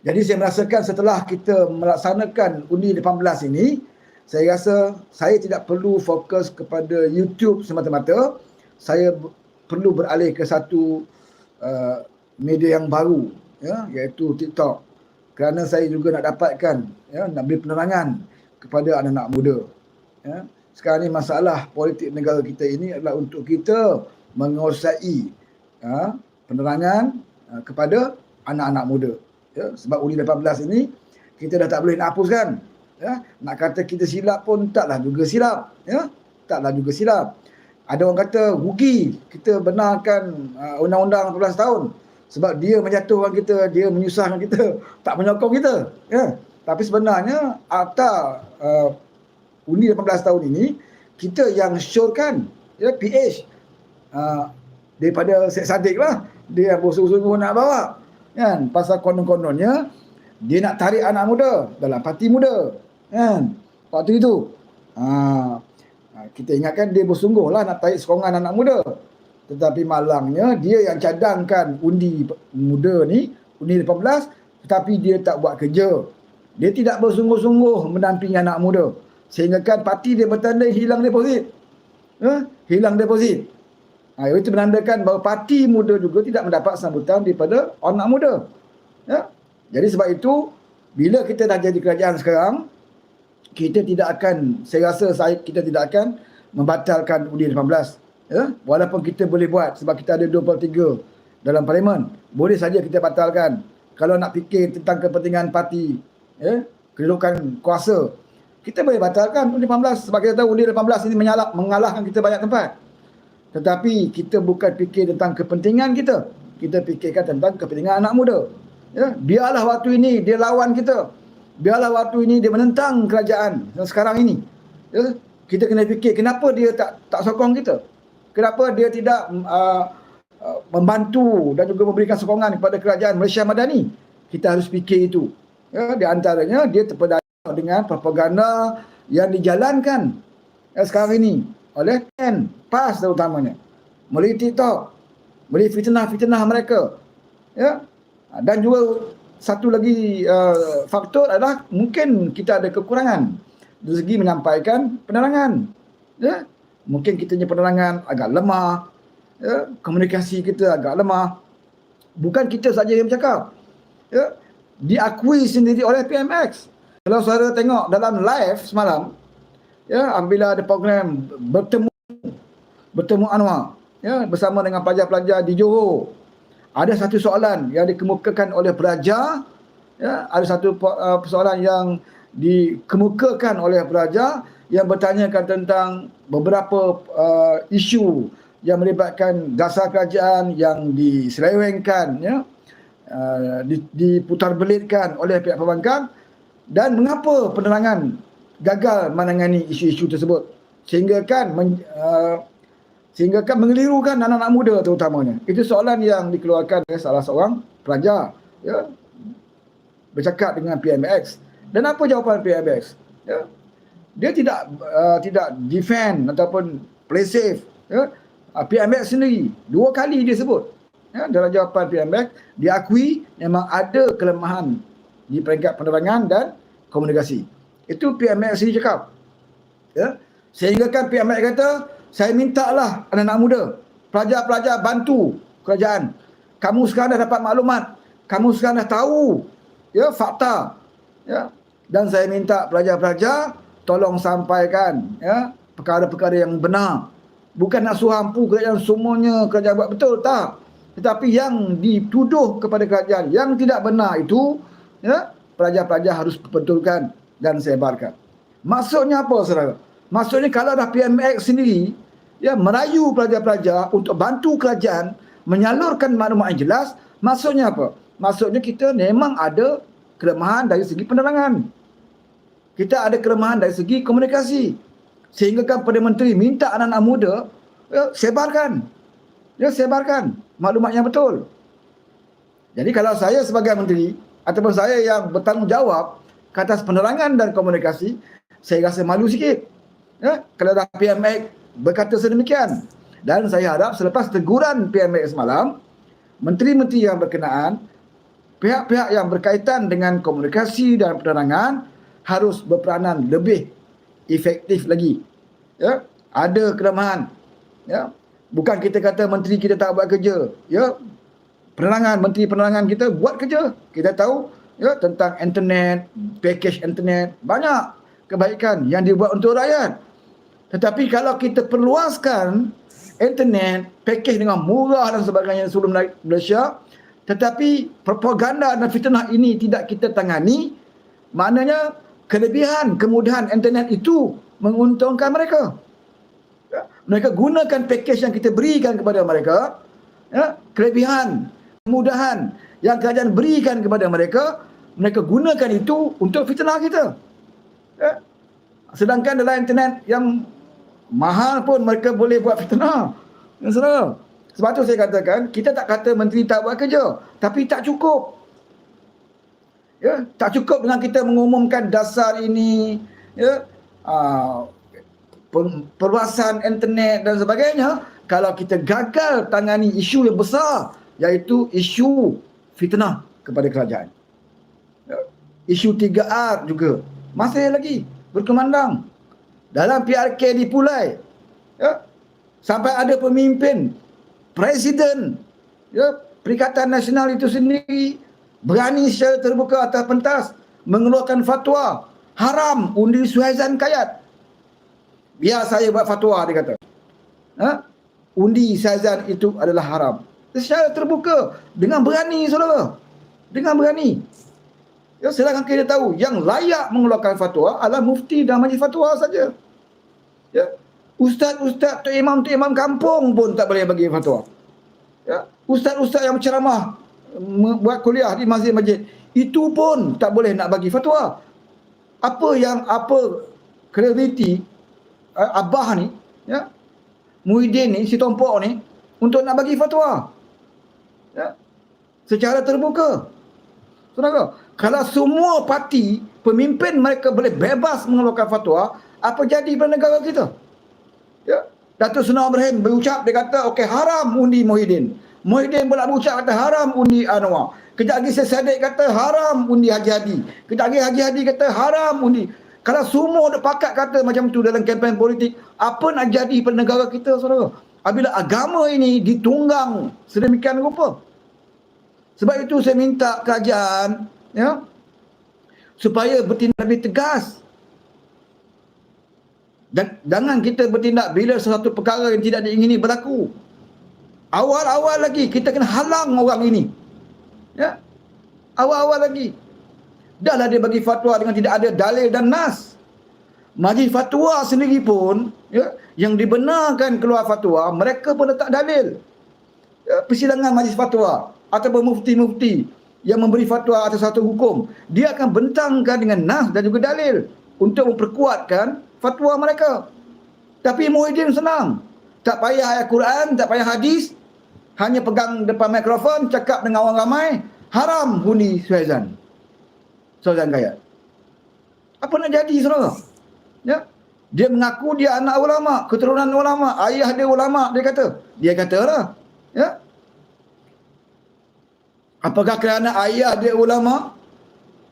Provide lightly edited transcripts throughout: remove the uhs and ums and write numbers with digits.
Jadi saya merasakan setelah kita melaksanakan undi 18 ini, saya rasa saya tidak perlu fokus kepada YouTube semata-mata. Saya perlu beralih ke satu media yang baru, ya, iaitu TikTok. Kerana saya juga nak dapatkan, ya, nak beri penerangan kepada anak-anak muda. Ya. Sekarang ni masalah politik negara kita ini adalah untuk kita menguasai, ya, penerangan kepada anak-anak muda. Ya, sebab undi 18 ini kita dah tak boleh nak hapuskan. Ya, nak kata kita silap pun taklah juga silap. Ya, taklah juga silap. Ada orang kata rugi kita benarkan undang-undang 18 tahun sebab dia menjatuhkan kita, dia menyusahkan kita, tak menyokong kita. Ya. Tapi sebenarnya akta undi 18 tahun ini kita yang syorkan, ya, PH daripada Syed Saddiq lah, dia bersungguh-sungguh nak bawa. Kan, pasal konon-kononnya dia nak tarik anak muda dalam parti muda, kan, waktu itu kita ingatkan dia bersungguh lah nak tarik sokongan anak muda, tetapi malangnya dia yang cadangkan undi muda ni, undi 18, tetapi dia tak buat kerja, dia tidak bersungguh-sungguh mendampingi anak muda, sehingga kan parti dia bertanding hilang deposit, hilang deposit. Itu menandakan bahawa parti muda juga tidak mendapat sambutan daripada anak muda. Ya? Jadi sebab itu, bila kita dah jadi kerajaan sekarang, kita tidak akan, saya rasa kita tidak akan membatalkan undi 18. Ya? Walaupun kita boleh buat, sebab kita ada 23 dalam parlimen, boleh saja kita batalkan. Kalau nak fikir tentang kepentingan parti, ya, kedudukan kuasa, kita boleh batalkan undi 18. Sebab kita tahu undi 18 ini mengalahkan kita banyak tempat. Tetapi kita bukan fikir tentang kepentingan kita. Kita fikirkan tentang kepentingan anak muda. Ya, biarlah waktu ini dia lawan kita. Biarlah waktu ini dia menentang kerajaan sekarang ini. Ya, kita kena fikir kenapa dia tak sokong kita. Kenapa dia tidak membantu dan juga memberikan sokongan kepada kerajaan Malaysia Madani. Kita harus fikir itu. Ya, di antaranya dia terpedaya dengan propaganda yang dijalankan sekarang ini oleh PAS terutamanya, melalui TikTok, melalui fitnah-fitnah mereka. Ya. Dan juga satu lagi faktor adalah mungkin kita ada kekurangan dari segi menyampaikan penerangan. Ya. Mungkin kita punya penerangan agak lemah, ya. Komunikasi kita agak lemah. Bukan kita saja yang bercakap. Ya. Diakui sendiri oleh PMX. Kalau saudara tengok dalam live semalam, ya, bila ada program bertemu Anwar, ya, bersama dengan pelajar-pelajar di Johor, ada satu soalan yang dikemukakan oleh pelajar, ya, ada satu persoalan yang dikemukakan oleh pelajar yang bertanyakan tentang beberapa isu yang melibatkan dasar kerajaan yang diselewengkan, ya, diputarbelitkan oleh pihak pembangkang, dan mengapa penerangan gagal menangani isu-isu tersebut sehingga kan mengelirukan anak-anak muda terutamanya. Itu soalan yang dikeluarkan oleh salah seorang pelajar, ya, bercakap dengan PMX. Dan apa jawapan PMX? Ya, dia tidak defend ataupun play safe. Ya. PMX sendiri 2 kali dia sebut, ya, dalam jawapan PMX diakui memang ada kelemahan di peringkat penerangan dan komunikasi. Itu PMX sendiri cakap. Ya. Sehingga kan PMX kata, saya mintalah anak-anak muda, pelajar-pelajar bantu kerajaan. Kamu sekarang dah dapat maklumat, kamu sekarang dah tahu, ya, fakta. Ya. Dan saya minta pelajar-pelajar tolong sampaikan, ya, perkara-perkara yang benar. Bukan nak suruh hampu kerajaan semuanya kerajaan buat betul, tak. Tetapi yang dituduh kepada kerajaan yang tidak benar itu, ya, pelajar-pelajar harus betulkan dan sebarkan. Maksudnya apa, saudara? Maksudnya kalau dah PMX sendiri, ya, merayu pelajar-pelajar untuk bantu kerajaan menyalurkan maklumat yang jelas, maksudnya apa? Maksudnya kita memang ada kelemahan dari segi penerangan. Kita ada kelemahan dari segi komunikasi. Sehingga kan Perdana Menteri minta anak-anak muda, ya, sebarkan. Ya, sebarkan maklumat yang betul. Jadi kalau saya sebagai menteri ataupun saya yang bertanggungjawab ke atas penerangan dan komunikasi, saya rasa malu sikit. Ya, kalau dah PMX berkata sedemikian. Dan saya harap selepas teguran PMX semalam, menteri-menteri yang berkenaan, pihak-pihak yang berkaitan dengan komunikasi dan penerangan harus berperanan lebih efektif lagi. Ya, ada kelemahan. Ya, bukan kita kata menteri kita tak buat kerja. Ya, menteri penerangan kita buat kerja. Kita tahu ya tentang internet, package internet, banyak kebaikan yang dibuat untuk rakyat. Tetapi kalau kita perluaskan internet, package dengan murah dan sebagainya sebelum Malaysia, tetapi propaganda dan fitnah ini tidak kita tangani, maknanya kelebihan kemudahan internet itu menguntungkan mereka. Ya, mereka gunakan package yang kita berikan kepada mereka, ya, kelebihan, kemudahan yang kerajaan berikan kepada mereka, mereka gunakan itu untuk fitnah kita. Ya. Sedangkan dalam internet yang mahal pun mereka boleh buat fitnah. Ya, saudara. Sebab tu saya katakan, kita tak kata menteri tak buat kerja, tapi tak cukup. Ya, tak cukup dengan kita mengumumkan dasar ini, ya, perluasan internet dan sebagainya, kalau kita gagal tangani isu yang besar, iaitu isu fitnah kepada kerajaan. Ya, isu 3R juga masih lagi berkemandang. Dalam PRK di Pulai, ya, sampai ada pemimpin, presiden, ya, Perikatan Nasional itu sendiri berani secara terbuka atas pentas mengeluarkan fatwa haram undi Suhaizan Kayat. Biar saya buat fatwa, dia kata. Ha? Undi Suhaizan itu adalah haram. Secara terbuka, dengan berani, saudara. Dengan berani. Ya, sedangkan kita tahu yang layak mengeluarkan fatwa adalah mufti dan majlis fatwa saja. Ya. Ustaz-ustaz, tok imam kampung pun tak boleh bagi fatwa. Ya. Ustaz-ustaz yang berceramah buat kuliah di masjid-masjid, itu pun tak boleh nak bagi fatwa. Apa kredibiliti Abah ni, ya, Muhyiddin ni, si Tompok ni, untuk nak bagi fatwa, ya, secara terbuka. Saudara, kalau semua parti pemimpin mereka boleh bebas mengeluarkan fatwa, apa jadi pada negara kita? Ya, Datuk Seri Ibrahim berucap, dia kata okey, haram undi Muhyiddin. Muhyiddin pula berucap kata haram undi Anwar. Kejap lagi Sadik kata haram undi Haji Hadi. Kejap lagi Haji Hadi kata haram undi. Kalau semua dah pakat kata macam tu dalam kempen politik, apa nak jadi pada negara kita, saudara? Apabila agama ini ditunggang sedemikian rupa. Sebab itu saya minta kerajaan, ya, supaya bertindak lebih tegas. Dan jangan kita bertindak bila sesuatu perkara yang tidak diingini berlaku. Awal-awal lagi kita kena halang orang ini. Ya. Awal-awal lagi. Dahlah dia bagi fatwa dengan tidak ada dalil dan nas. Majlis fatwa sendiri pun, ya, yang dibenarkan keluar fatwa, mereka pun letak dalil. Ya, persidangan majlis fatwa ataupun mufti-mufti yang memberi fatwa atas satu hukum, dia akan bentangkan dengan nas dan juga dalil untuk memperkuatkan fatwa mereka. Tapi Muhyiddin senang. Tak payah ayat Quran, tak payah hadis, hanya pegang depan mikrofon, cakap dengan orang ramai, haram undi Suhaizan Kayat. Apa nak jadi, saudara? Ya? Dia mengaku dia anak ulama, keturunan ulama, ayah dia ulama, dia kata. Dia kata lah. Ya? Apakah kerana ayah dia ulama?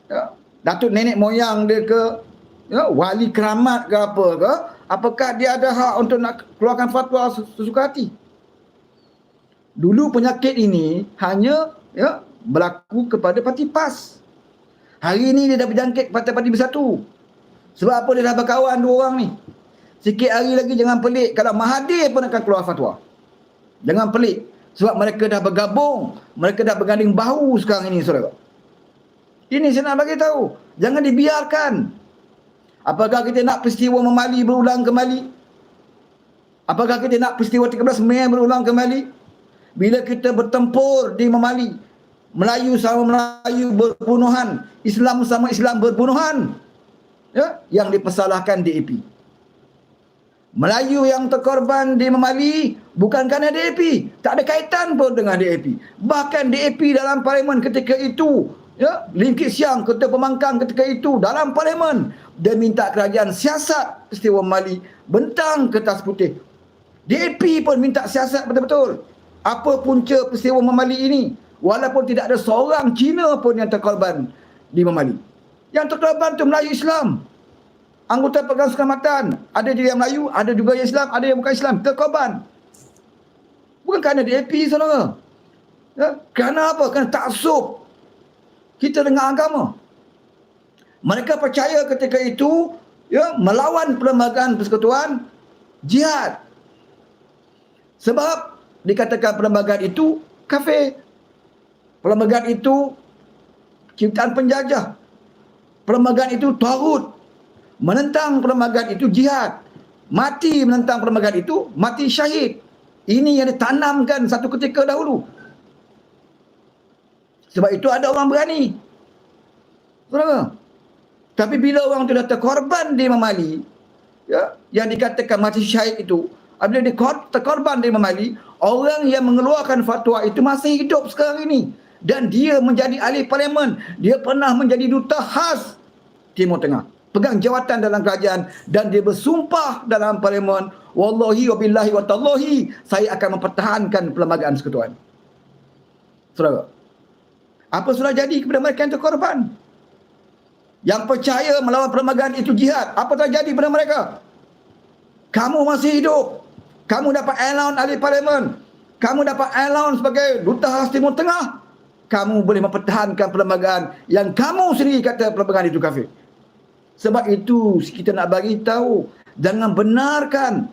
Ya? Datuk nenek moyang dia ke, ya, wali keramat ke apa ke? Apakah dia ada hak untuk nak keluarkan fatwa sesuka hati? Dulu penyakit ini hanya, ya, berlaku kepada parti PAS. Hari ini dia dah berjangkit kepada parti Bersatu. Sebab apa dia dah berkawan dua orang ni? Sikit hari lagi jangan pelik kalau Mahathir pun akan keluar fatwa. Jangan pelik. Sebab mereka dah bergabung, mereka dah berganding bahu sekarang ini, saudara. Ini saya nak bagi tahu. Jangan dibiarkan. Apakah kita nak peristiwa Memali berulang kembali? Apakah kita nak peristiwa 13 Mei berulang kembali? Bila kita bertempur di Memali, Melayu sama Melayu berbunuhan, Islam sama Islam berbunuhan, ya, yang dipersalahkan DAP. Melayu yang terkorban di Memali bukan kerana DAP, tak ada kaitan pun dengan DAP. Bahkan DAP dalam parlimen ketika itu, ya, Lim Kit Siang, Ketua Pembangkang ketika itu dalam parlimen, dia minta kerajaan siasat peristiwa Memali, bentang kertas putih. DAP pun minta siasat betul-betul. Apa punca peristiwa Memali ini? Walaupun tidak ada seorang Cina pun yang terkorban di Imam Ali. Yang terkorban tu Melayu Islam. Anggota pegang keselamatan. Ada juga yang Melayu, ada juga yang Islam, ada yang bukan Islam. Terkorban. Bukan kerana DAP, saudara. Ya? Kerana apa? Kerana taksub kita dengan agama. Mereka percaya ketika itu, ya, melawan perlembagaan persekutuan jihad. Sebab dikatakan perlembagaan itu kafir. Perlembagaan itu ciptaan penjajah. Perlembagaan itu taghut. Menentang perlembagaan itu jihad. Mati menentang perlembagaan itu, mati syahid. Ini yang ditanamkan satu ketika dahulu. Sebab itu ada orang berani. Saudara. Tapi bila orang itu dah terkorban di Imam Ali, ya, yang dikatakan mati syahid itu, apabila dia terkorban di Imam Ali, orang yang mengeluarkan fatwa itu masih hidup sekarang ini. Dan dia menjadi ahli parlimen. Dia pernah menjadi duta khas Timur Tengah. Pegang jawatan dalam kerajaan. Dan dia bersumpah dalam parlimen, wallahi wa billahi wa tallahi, saya akan mempertahankan perlembagaan persekutuan. Saudara, apa sudah jadi kepada mereka yang terkorban? Yang percaya melawan perlembagaan itu jihad, apa terjadi kepada mereka? Kamu masih hidup. Kamu dapat allowance ahli parlimen. Kamu dapat allowance sebagai duta khas Timur Tengah. Kamu boleh mempertahankan perlembagaan yang kamu sendiri kata perlembagaan itu kafir. Sebab itu kita nak bagi tahu, jangan benarkan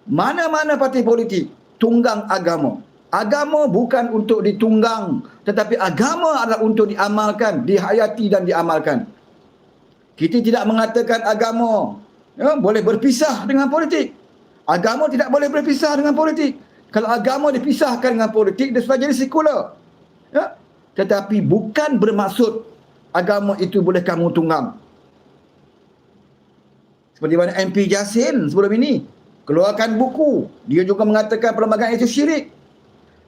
mana-mana parti politik tunggang agama. Agama bukan untuk ditunggang, tetapi agama adalah untuk diamalkan, dihayati dan diamalkan. Kita tidak mengatakan agama, ya, boleh berpisah dengan politik. Agama tidak boleh berpisah dengan politik. Kalau agama dipisahkan dengan politik, dia sudah jadi sekular. Ya? Tetapi bukan bermaksud agama itu boleh kamu tunggang. Seperti mana MP Jasin sebelum ini keluarkan buku. Dia juga mengatakan perlembagaan itu syirik.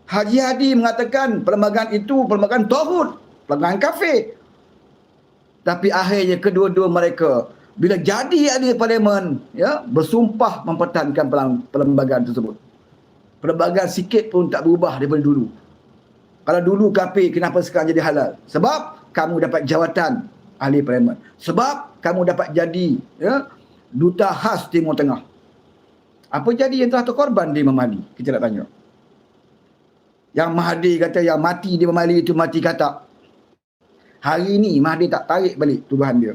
Haji Hadi mengatakan perlembagaan itu perlembagaan taghut, perlembagaan kafir. Tapi akhirnya kedua-dua mereka bila jadi ahli parlimen, ya, bersumpah mempertahankan perlembagaan tersebut. Perlembagaan sikit pun tak berubah daripada dulu. Kalau dulu kafir, kenapa sekarang jadi halal? Sebab kamu dapat jawatan ahli parlimen. Sebab kamu dapat jadi, ya, duta khas Timur Tengah. Apa jadi yang telah terkorban di Imam Ali? Kita nak tanya. Yang Mahathir kata yang mati di Imam Ali itu mati katak. Hari ini Mahathir tak tarik balik tuduhan dia.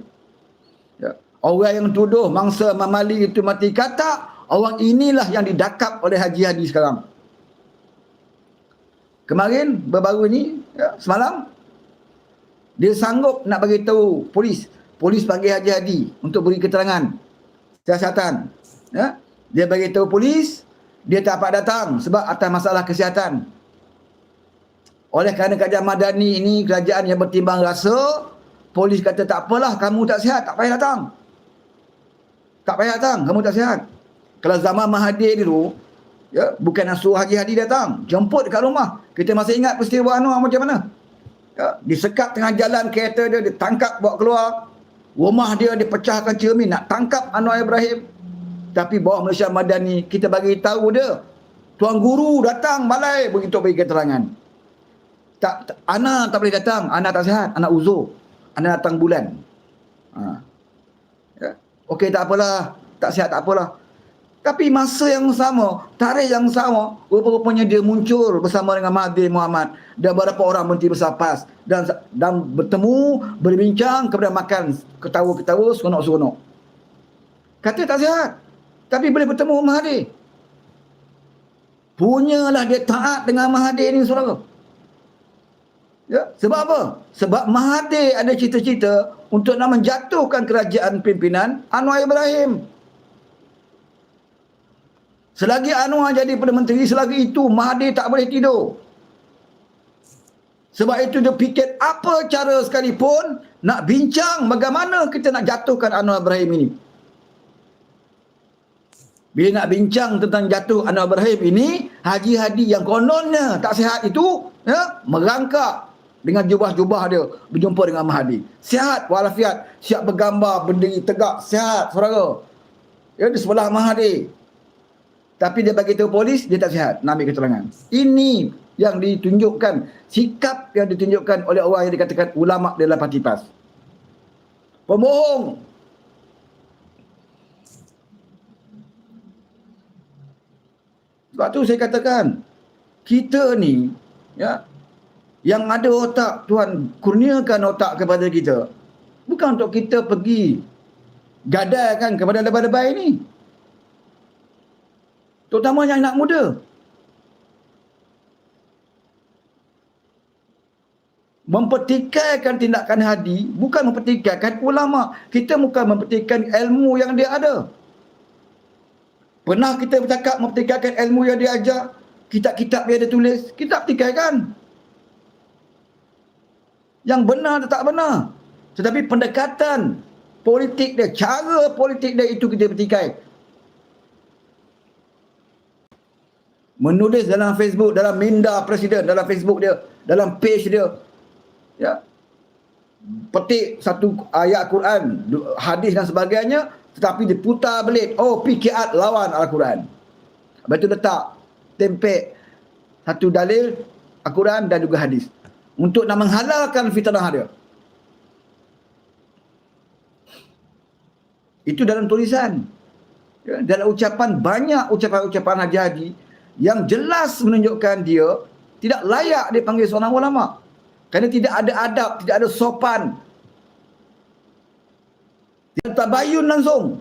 Ya. Orang yang tuduh mangsa Imam Ali itu mati katak, orang inilah yang didakap oleh Haji Hadi sekarang. Kemarin, baru-baru ni, ya, semalam, dia sanggup nak bagi tahu polis. Polis panggil Haji Hadi untuk beri keterangan siasatan. Ya. Dia bagi tahu polis, dia tak dapat datang sebab atas masalah kesihatan. Oleh kerana kerajaan Madani ini kerajaan yang bertimbang rasa, polis kata tak apalah, kamu tak sihat, tak payah datang. Tak payah datang, kamu tak sihat. Kalau zaman Mahathir dulu, ya, bukan nak suruh Haji Hadi datang, jemput dekat rumah. Kita masih ingat peristiwa Anwar macam mana? Ya, disekat tengah jalan kereta dia, ditangkap bawa keluar. Rumah dia dipecahkan cermin nak tangkap Anwar Ibrahim. Tapi bawah Malaysia Madani, kita bagi tahu dia, Tuan Guru datang balai begitu bagi keterangan. Ana tak boleh datang, Ana tak sihat, Ana uzur, Ana datang bulan. Ya. Okey, tak apalah, tak sihat tak apalah. Tapi masa yang sama, tarikh yang sama, rupa-rupanya dia muncul bersama dengan Mahathir Mohamad dan beberapa orang menteri besar PAS dan bertemu, berbincang, kemudian makan, ketawa-ketawa, seronok-seronok. Kata tak sihat, tapi boleh bertemu Mahathir. Punyalah dia taat dengan Mahathir ni, saudara. Ya, sebab apa? Sebab Mahathir ada cita-cita untuk nak menjatuhkan kerajaan pimpinan Anwar Ibrahim. Selagi Anwar jadi Perdana Menteri, selagi itu Mahathir tak boleh tidur. Sebab itu dia fikir apa cara sekalipun nak bincang bagaimana kita nak jatuhkan Anwar Ibrahim ini. Bila nak bincang tentang jatuh Anwar Ibrahim ini, Haji Hadi yang kononnya tak sihat itu, ya, merangkak dengan jubah-jubah dia berjumpa dengan Mahathir. Sihat walafiat, siap bergambar, berdiri tegak, sihat saudara. Ya, di sebelah Mahathir. Tapi dia bagi tahu polis dia tak sihat, nak ambil keterangan. Ini yang ditunjukkan, sikap yang ditunjukkan oleh orang yang dikatakan ulama dalam parti PAS. Pembohong. Sebab tu saya katakan, kita ni, ya, yang ada otak, Tuhan kurniakan otak kepada kita. Bukan untuk kita pergi gadaikan kepada lebay-lebay ni. Terutamanya anak muda. Mempertikaikan tindakan Hadi bukan mempertikaikan ulama. Kita bukan mempertikaikan ilmu yang dia ada. Pernah kita bercakap mempertikaikan ilmu yang dia ajar, kitab-kitab dia ada tulis, kita pertikaikan. Yang benar atau tak benar. Tetapi pendekatan politik dia, cara politik dia itu kita pertikai. Menulis dalam Facebook, dalam minda presiden, dalam Facebook dia, dalam page dia, ya, petik satu ayat Quran, hadis dan sebagainya, tetapi diputar belit. Oh, PKR lawan Al-Quran. Lepas tu letak, tempek satu dalil Al-Quran dan juga hadis. Untuk nak menghalalkan fitnah dia. Itu dalam tulisan. Ya, dalam ucapan, banyak ucapan-ucapan Haji Hadi yang jelas menunjukkan dia tidak layak dipanggil seorang ulama. Kerana tidak ada adab, tidak ada sopan. Dia tabayun langsung.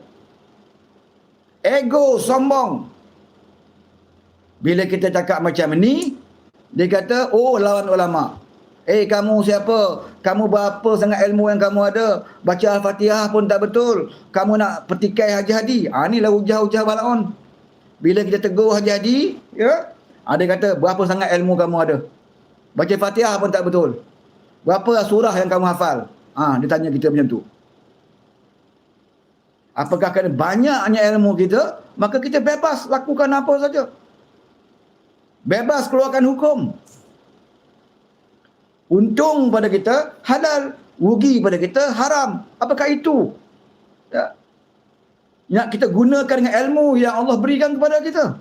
Ego, sombong. Bila kita cakap macam ni, dia kata, oh, lawan ulama. Kamu siapa? Kamu berapa sangat ilmu yang kamu ada? Baca Al-Fatihah pun tak betul. Kamu nak petikai Haji Hadi. Inilah hujah-hujah balaon. Bila kita tegur Haji Hadi, ya, dia kata, berapa sangat ilmu kamu ada? Baca Fatihah pun tak betul. Berapa surah yang kamu hafal? Dia tanya kita macam tu. Apakah kerana banyaknya ilmu kita, maka kita bebas lakukan apa saja. Bebas keluarkan hukum. Untung pada kita halal, rugi pada kita haram. Apakah itu? Ya. Nak kita gunakan dengan ilmu yang Allah berikan kepada kita.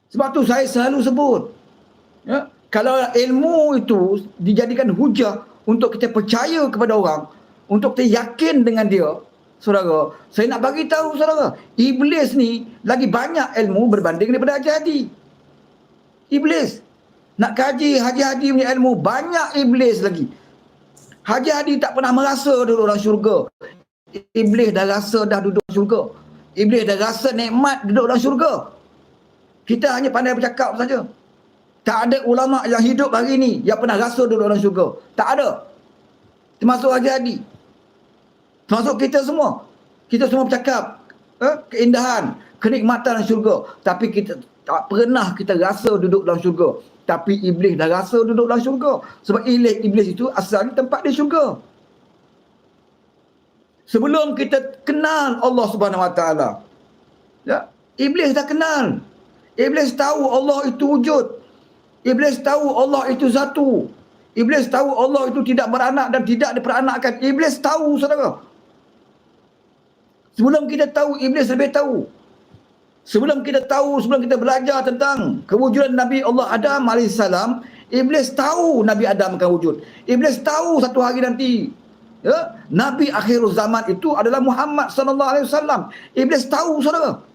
Sebab tu saya selalu sebut, ya, kalau ilmu itu dijadikan hujah untuk kita percaya kepada orang, untuk kita yakin dengan dia, saudara, saya nak bagi tahu saudara, iblis ni lagi banyak ilmu berbanding daripada Haji Hadi. Iblis nak kaji Haji Hadi punya ilmu, banyak iblis lagi. Haji Hadi tak pernah merasa duduk dalam syurga. Iblis dah rasa dah duduk dalam syurga. Iblis dah rasa nikmat duduk dalam syurga. Kita hanya pandai bercakap saja. Tak ada ulama yang hidup hari ni yang pernah rasa duduk dalam syurga. Tak ada. Termasuk Haji Hadi. Termasuk kita semua. Kita semua bercakap keindahan, kenikmatan dalam syurga. Tapi kita tak pernah kita rasa duduk dalam syurga. Tapi iblis dah rasa duduk dalam syurga. Sebab iblis itu asalnya tempat di syurga. Sebelum kita kenal Allah Subhanahu Wa Taala, ya, iblis dah kenal. Iblis tahu Allah itu wujud. Iblis tahu Allah itu satu. Iblis tahu Allah itu tidak beranak dan tidak diperanakkan. Iblis tahu, saudara. Sebelum kita tahu, iblis lebih tahu. Sebelum kita tahu, sebelum kita belajar tentang kewujudan Nabi Allah Adam AS, iblis tahu Nabi Adam akan wujud. Iblis tahu satu hari nanti, ya, Nabi akhir zaman itu adalah Muhammad SAW. Iblis tahu, saudara.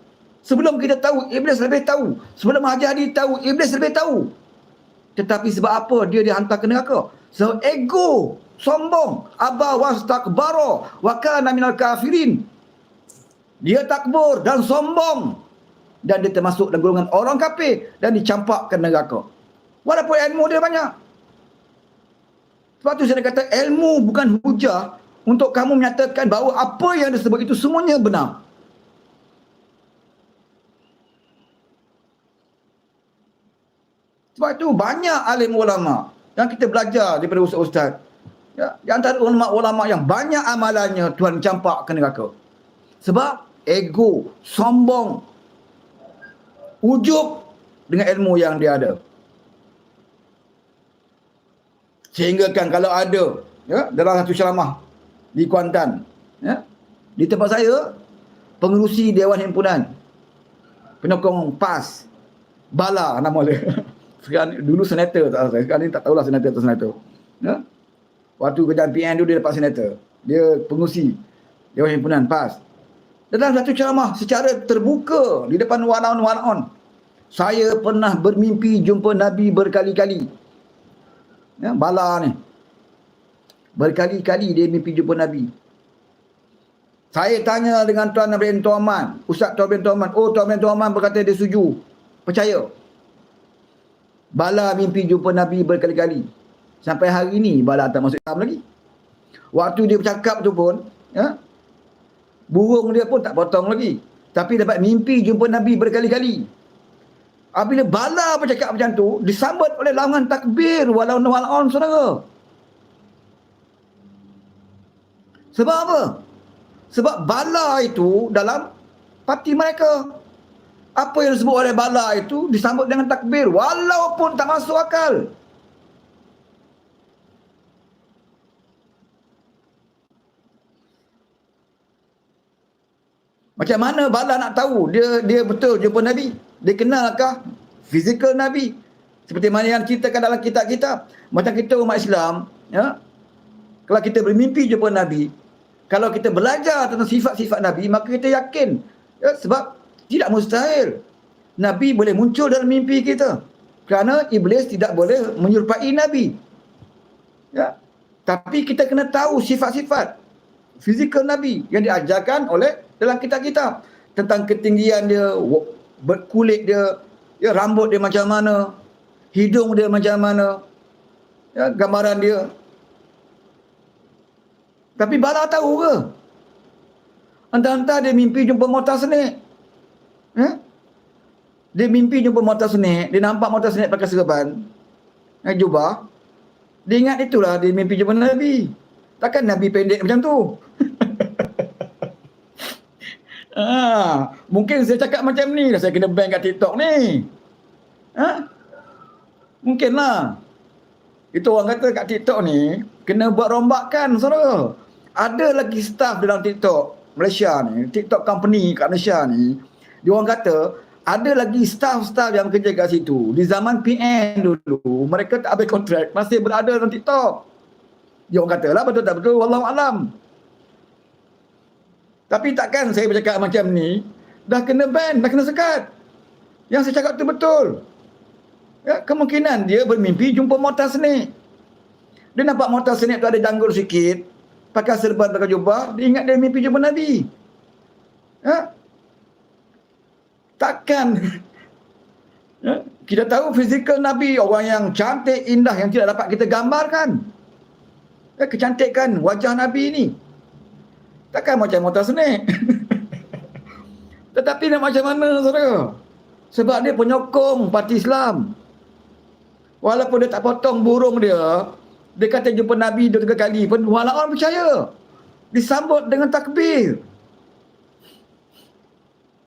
Sebelum kita tahu, iblis lebih tahu. Sebelum Haji Hadi tahu, iblis lebih tahu. Tetapi sebab apa dia dihantar ke neraka? Sebab ego, sombong, aba wastakbara wa kana minal kafirin. Dia takbur dan sombong, dan dia termasuk dalam golongan orang kafir dan dicampakkan neraka. Walaupun ilmu dia banyak. Sebab tu saya kata ilmu bukan hujah untuk kamu menyatakan bahawa apa yang disebut itu semuanya benar. Sebab itu banyak alim ulama yang kita belajar daripada ustaz-ustaz. Ya, di antara ulama-ulama yang banyak amalannya Tuhan campak ke neraka. Sebab ego, sombong, ujub dengan ilmu yang dia ada. Sehingga kan kalau ada, ya, dalam satu ceramah di Kuantan, ya, di tempat saya, pengerusi Dewan Himpunan, penyokong PAS, Bala nama dia. Sekarang dulu senator tak tahu, sekarang ni tak tahulah senator atau senator. Ya? Waktu kerjaan PN dulu dia dapat senator. Dia pengurusi Dewan Himpunan PAS. Dalam satu ceramah secara terbuka di depan walaun-walaun, saya pernah bermimpi jumpa Nabi berkali-kali. Ya, Bala ni. Berkali-kali dia mimpi jumpa Nabi. Saya tanya dengan Tuan bin Tuaman, Ustaz Tuan bin Tuaman. Oh, Tuan bin Tuaman berkata dia setuju. Percaya. Bala mimpi jumpa Nabi berkali-kali. Sampai hari ni Bala tak masuk Islam lagi. Waktu dia bercakap tu pun, ya, burung dia pun tak potong lagi. Tapi dapat mimpi jumpa Nabi berkali-kali. Apabila Bala bercakap macam tu, disambut oleh laungan takbir walaun-walaun, saudara. Sebab apa? Sebab Bala itu dalam parti mereka. Apa yang disebut oleh Bala itu disambut dengan takbir walaupun tak masuk akal. Macam mana Bala nak tahu dia betul jumpa Nabi? Dia kenalkah fizikal Nabi? Seperti mana yang ceritakan dalam kitab-kitab. Macam kita umat Islam, ya, kalau kita bermimpi jumpa Nabi, kalau kita belajar tentang sifat-sifat Nabi, maka kita yakin. Ya, sebab tidak mustahil Nabi boleh muncul dalam mimpi kita. Kerana iblis tidak boleh menyerupai Nabi. Ya. Tapi kita kena tahu sifat-sifat fizikal Nabi yang diajarkan oleh dalam kitab-kitab. Tentang ketinggian dia, kulit dia, ya, rambut dia macam mana, hidung dia macam mana, ya, gambaran dia. Tapi Bala tahu ke? Entah-entah dia mimpi jumpa Mortal Snake. Dia mimpi jumpa Mortal Snake. Dia nampak Mortal Snake pakai serban, jubah. Dia ingat itulah dia mimpi jumpa Nabi. Takkan Nabi pendek macam tu. Mungkin saya cakap macam ni dah saya kena ban kat TikTok ni. Mungkinlah. Itu orang kata kat TikTok ni kena buat rombakan, saudara. Ada lagi staff dalam TikTok Malaysia ni, TikTok company kat Malaysia ni, dia orang kata ada lagi staff-staff yang kerja kat situ. Di zaman PN dulu, mereka tak habis kontrak, masih berada dalam TikTok. Dia orang katalah betul tak betul, wallahu alam. Tapi takkan saya bercakap macam ni, dah kena ban, dah kena sekat. Yang saya cakap tu betul. Ya, kemungkinan dia bermimpi jumpa Mortal Snake. Dia nampak Mortal Snake tu ada janggut sikit, pakai serban, pakai jubah, dia ingat dia mimpi jumpa Nabi. Ya? Takkan. Ya? Kita tahu fizikal Nabi, orang yang cantik, indah, yang tidak dapat kita gambarkan. Ya, kecantikan wajah Nabi ni. Takkan macam Mortal Snake. Tetapi nak macam mana, saudara? Sebab dia penyokong parti Islam. Walaupun dia tak potong burung dia, dia kata jumpa Nabi 2-3 kali pun walaupun percaya. Disambut dengan takbir.